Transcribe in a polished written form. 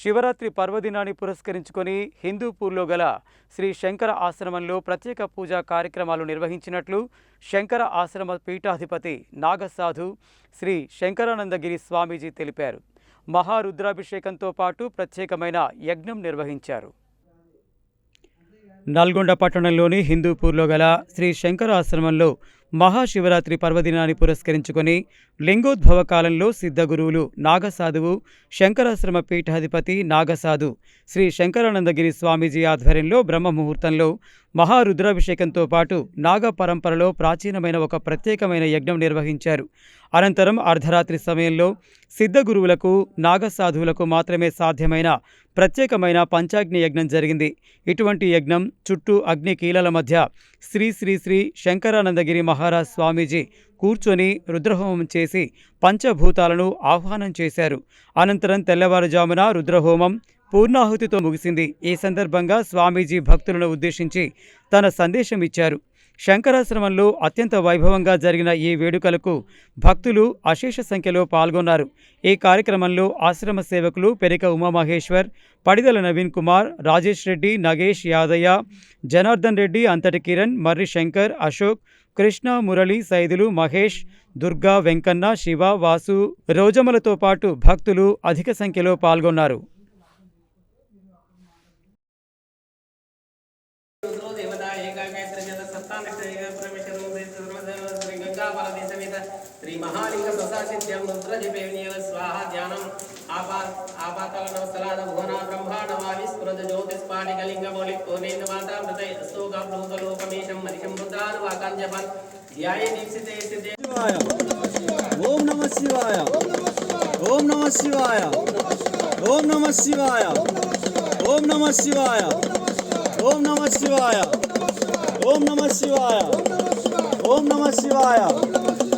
శివరాత్రి పర్వదినాన్ని పురస్కరించుకొని హిందూపూర్లో గల శ్రీ శంకర ఆశ్రమంలో ప్రత్యేక పూజా కార్యక్రమాలు నిర్వహించినట్లు శంకర ఆశ్రమ పీఠాధిపతి నాగసాధు శ్రీ శంకరానందగిరి స్వామీజీ తెలిపారు. మహారుద్రాభిషేకంతో పాటు ప్రత్యేకమైన యజ్ఞం నిర్వహించారు. నల్గొండ పట్టణంలోని హిందూపూర్లో గల శ్రీ శంకర ఆశ్రమంలో మహాశివరాత్రి పర్వదినాన్ని పురస్కరించుకొని లింగోద్భవ కాలంలో సిద్ధగురువులు నాగసాధువు శంకరాశ్రమ పీఠాధిపతి నాగసాధు శ్రీ శంకరానందగిరి స్వామీజీ ఆధ్వర్యంలో బ్రహ్మముహూర్తంలో మహారుద్రాభిషేకంతో పాటు నాగ పరంపరలో ప్రాచీనమైన ఒక ప్రత్యేకమైన యజ్ఞం నిర్వహించారు. అనంతరం అర్ధరాత్రి సమయంలో సిద్ధగురువులకు నాగసాధువులకు మాత్రమే సాధ్యమైన ప్రత్యేకమైన పంచాగ్ని యజ్ఞం జరిగింది. ఇటువంటి యజ్ఞం చుట్టూ అగ్ని కీలల మధ్య శ్రీ శ్రీ శ్రీ శంకరానందగిరి మహారాజ్ స్వామీజీ కూర్చొని రుద్రహోమం చేసి పంచభూతాలను ఆహ్వానం చేశారు. అనంతరం తెల్లవారుజామున రుద్రహోమం పూర్ణాహుతితో ముగిసింది. ఈ సందర్భంగా స్వామీజీ భక్తులను ఉద్దేశించి తన సందేశం ఇచ్చారు. శంకరాశ్రమంలో అత్యంత వైభవంగా జరిగిన ఈ వేడుకలకు భక్తులు అశేష సంఖ్యలో పాల్గొన్నారు. ఈ కార్యక్రమంలో ఆశ్రమ సేవకులు పెరిక ఉమామహేశ్వర్, పడిదల నవీన్ కుమార్, రాజేష్ రెడ్డి, నగేష్ యాదయ్య, జనార్దన్ రెడ్డి, అంతటి కిరణ్, మర్రి శంకర్, అశోక్, కృష్ణ, మురళి, సైదులు, మహేష్, దుర్గా, వెంకన్న, శివ, వాసు, రోజమ్మలతో పాటు భక్తులు అధిక సంఖ్యలో పాల్గొన్నారు. श्री महालिंग स्वसासिद्ध्यं रुद्रजपेनीय स्वाहा ध्यानम् आपाताल नमस्तलाद भुवना ब्रह्मांड वाविस्फुरद ज्योतिस्फाटिकलिंग मौलिकोनेन माता मृतय स्तोगा प्लूतलोकमीशं मनिशं रुद्रानुवाकाञ्जपन् ध्याये दीक्षिते सिद्धे ओम नमः शिवाय ओम नमः शिवाय ओम नमः शिवाय ओम नमः शिवाय ओम नमः शिवाय ओम नमः शिवाय ओम नमः शिवाय